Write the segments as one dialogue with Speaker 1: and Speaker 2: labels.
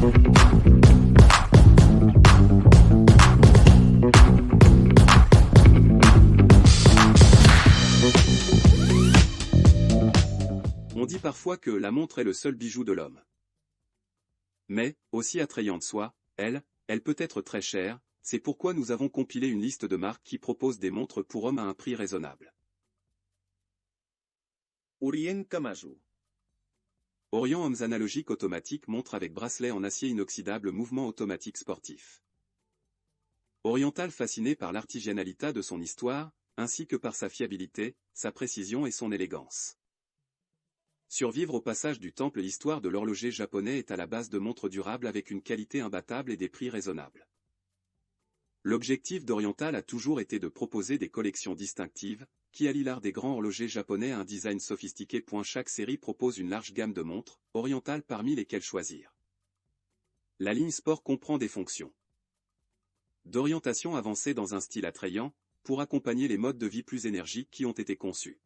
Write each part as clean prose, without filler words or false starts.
Speaker 1: On dit parfois que la montre est le seul bijou de l'homme. Mais, aussi attrayante soit, elle peut être très chère, c'est pourquoi nous avons compilé une liste de marques qui proposent des montres pour hommes à un prix raisonnable.
Speaker 2: Orient Kamazu.
Speaker 1: Orient Hommes analogiques automatiques montre avec bracelet en acier inoxydable mouvement automatique sportif. Oriental fasciné par l'artisanalité de son histoire, ainsi que par sa fiabilité, sa précision et son élégance. Survivre au passage du temple, l'histoire de l'horloger japonais est à la base de montres durables avec une qualité imbattable et des prix raisonnables. L'objectif d'Oriental a toujours été de proposer des collections distinctives, qui allient l'art des grands horlogers japonais à un design sophistiqué. Chaque série propose une large gamme de montres, Oriental parmi lesquelles choisir. La ligne sport comprend des fonctions d'orientation avancée dans un style attrayant, pour accompagner les modes de vie plus énergiques qui ont été conçus.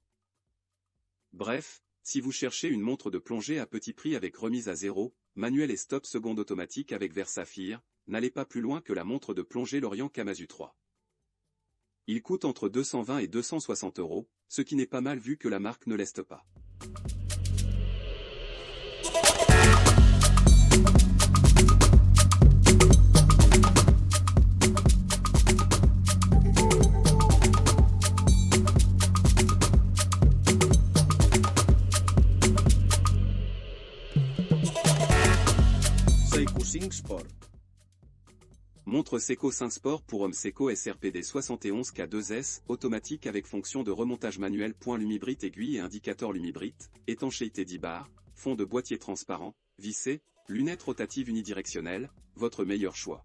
Speaker 1: Bref, si vous cherchez une montre de plongée à petit prix avec remise à zéro, manuel et stop seconde automatique avec verre saphir, n'allez pas plus loin que la montre de plongée Lorient Kamazu 3. Il coûte entre 220 et 260 €, ce qui n'est pas mal vu que la marque ne leste pas.
Speaker 2: Seiko 5 Sport.
Speaker 1: Montre Seiko 5 Sport pour homme Seiko SRPD 71K2S, automatique avec fonction de remontage manuel. Lumibrit aiguille et indicateur Lumibrit, étanchéité 10 bars, fond de boîtier transparent, vissé, lunettes rotatives unidirectionnelles, votre meilleur choix.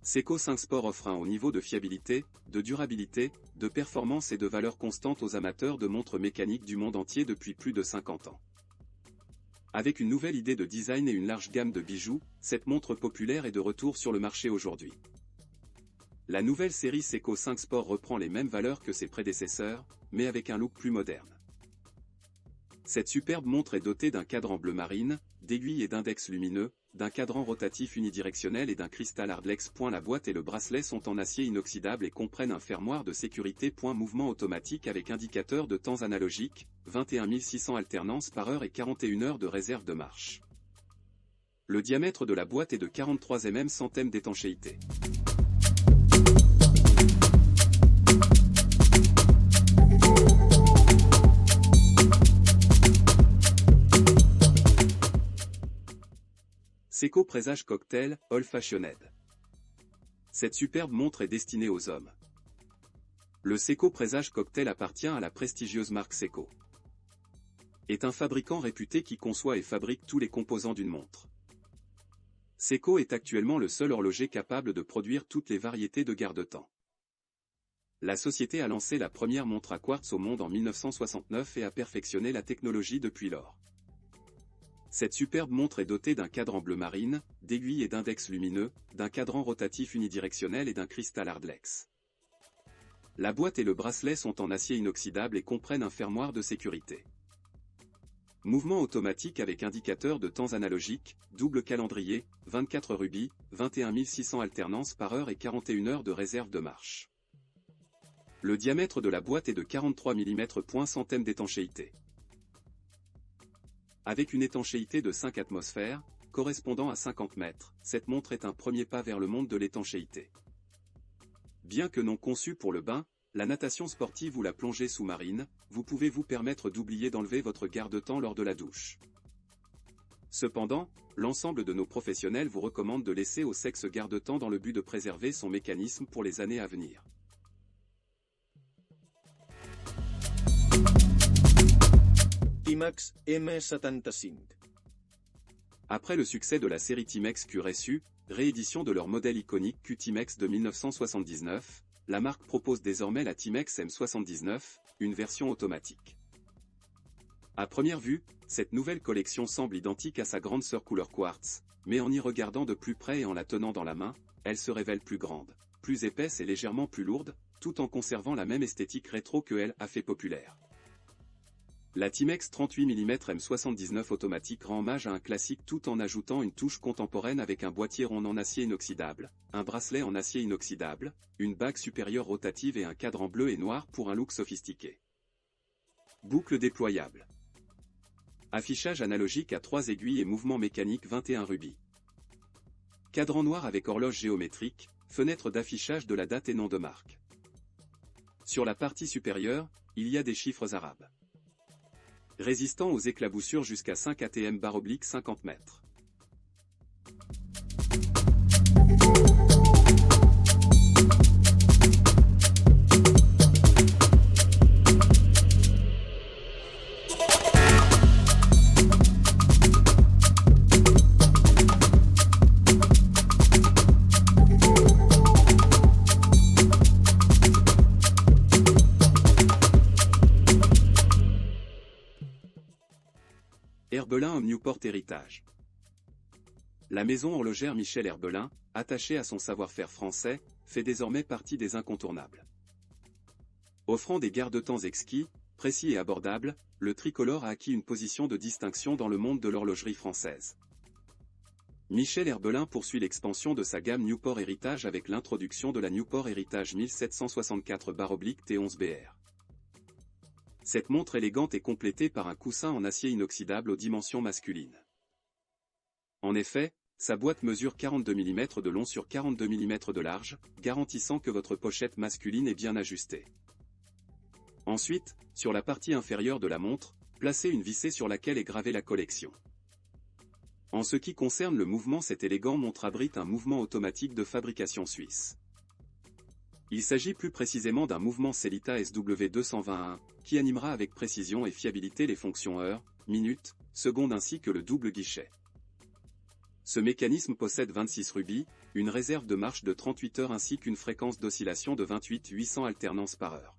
Speaker 1: Seiko 5 Sport offre un haut niveau de fiabilité, de durabilité, de performance et de valeur constante aux amateurs de montres mécaniques du monde entier depuis plus de 50 ans. Avec une nouvelle idée de design et une large gamme de bijoux, cette montre populaire est de retour sur le marché aujourd'hui. La nouvelle série Seiko 5 Sport reprend les mêmes valeurs que ses prédécesseurs, mais avec un look plus moderne. Cette superbe montre est dotée d'un cadran bleu marine, d'aiguilles et d'index lumineux, d'un cadran rotatif unidirectionnel et d'un cristal Hardlex. La boîte et le bracelet sont en acier inoxydable et comprennent un fermoir de sécurité. Mouvement automatique avec indicateur de temps analogique, 21 600 alternances par heure et 41 heures de réserve de marche. Le diamètre de la boîte est de 43 mm sans thème d'étanchéité. Seiko Présage Cocktail, Old Fashioned. Cette superbe montre est destinée aux hommes. Le Seiko Présage Cocktail appartient à la prestigieuse marque Seiko. Est un fabricant réputé qui conçoit et fabrique tous les composants d'une montre. Seiko est actuellement le seul horloger capable de produire toutes les variétés de garde-temps. La société a lancé la première montre à quartz au monde en 1969 et a perfectionné la technologie depuis lors. Cette superbe montre est dotée d'un cadran bleu marine, d'aiguilles et d'index lumineux, d'un cadran rotatif unidirectionnel et d'un cristal Hardlex. La boîte et le bracelet sont en acier inoxydable et comprennent un fermoir de sécurité. Mouvement automatique avec indicateur de temps analogique, double calendrier, 24 rubis, 21 600 alternances par heure et 41 heures de réserve de marche. Le diamètre de la boîte est de 43 mm. Sans thème d'étanchéité. Avec une étanchéité de 5 atmosphères, correspondant à 50 mètres, cette montre est un premier pas vers le monde de l'étanchéité. Bien que non conçue pour le bain, la natation sportive ou la plongée sous-marine, vous pouvez vous permettre d'oublier d'enlever votre garde-temps lors de la douche. Cependant, l'ensemble de nos professionnels vous recommande de laisser au sexe garde-temps dans le but de préserver son mécanisme pour les années à venir.
Speaker 2: Timex M75.
Speaker 1: Après le succès de la série Timex Q-Reçu, réédition de leur modèle iconique Q-Timex de 1979, la marque propose désormais la Timex M79, une version automatique. À première vue, cette nouvelle collection semble identique à sa grande sœur couleur quartz, mais en y regardant de plus près et en la tenant dans la main, elle se révèle plus grande, plus épaisse et légèrement plus lourde, tout en conservant la même esthétique rétro que elle a fait populaire. La Timex 38 mm M79 automatique rend hommage à un classique tout en ajoutant une touche contemporaine avec un boîtier rond en acier inoxydable, un bracelet en acier inoxydable, une bague supérieure rotative et un cadran bleu et noir pour un look sophistiqué. Boucle déployable. Affichage analogique à 3 aiguilles et mouvement mécanique 21 rubis. Cadran noir avec horloge géométrique, fenêtre d'affichage de la date et nom de marque. Sur la partie supérieure, il y a des chiffres arabes. Résistant aux éclaboussures jusqu'à 5 atm/50 mètres. Herbelin Homme Newport Héritage. La maison horlogère Michel Herbelin, attachée à son savoir-faire français, fait désormais partie des incontournables. Offrant des garde-temps exquis, précis et abordables, le tricolore a acquis une position de distinction dans le monde de l'horlogerie française. Michel Herbelin poursuit l'expansion de sa gamme Newport Héritage avec l'introduction de la Newport Héritage 1764/T11BR. Cette montre élégante est complétée par un coussin en acier inoxydable aux dimensions masculines. En effet, sa boîte mesure 42 mm de long sur 42 mm de large, garantissant que votre pochette masculine est bien ajustée. Ensuite, sur la partie inférieure de la montre, placez une vissée sur laquelle est gravée la collection. En ce qui concerne le mouvement, cette élégante montre abrite un mouvement automatique de fabrication suisse. Il s'agit plus précisément d'un mouvement Sellita SW221, qui animera avec précision et fiabilité les fonctions heure, minute, seconde ainsi que le double guichet. Ce mécanisme possède 26 rubis, une réserve de marche de 38 heures ainsi qu'une fréquence d'oscillation de 28-800 alternances par heure.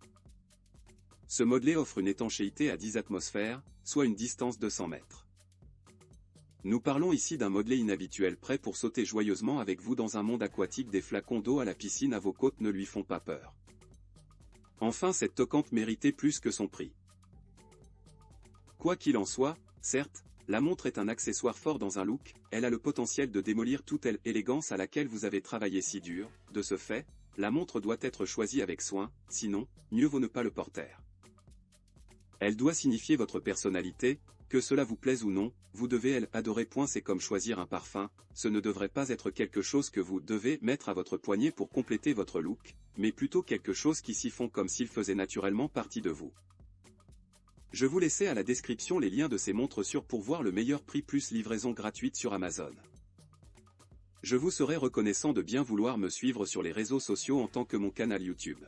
Speaker 1: Ce modelet offre une étanchéité à 10 atmosphères, soit une distance de 100 mètres. Nous parlons ici d'un modelet inhabituel prêt pour sauter joyeusement avec vous dans un monde aquatique. Des flacons d'eau à la piscine à vos côtes ne lui font pas peur. Enfin, cette toquante méritait plus que son prix. Quoi qu'il en soit, certes, la montre est un accessoire fort dans un look, elle a le potentiel de démolir toute élégance à laquelle vous avez travaillé si dur. De ce fait, la montre doit être choisie avec soin, sinon, mieux vaut ne pas le porter. Elle doit signifier votre personnalité, que cela vous plaise ou non, vous devez adorer. C'est comme choisir un parfum, ce ne devrait pas être quelque chose que vous devez mettre à votre poignet pour compléter votre look, mais plutôt quelque chose qui s'y fond comme s'il faisait naturellement partie de vous. Je vous laisse à la description les liens de ces montres pour voir le meilleur prix plus livraison gratuite sur Amazon. Je vous serai reconnaissant de bien vouloir me suivre sur les réseaux sociaux en tant que mon canal YouTube.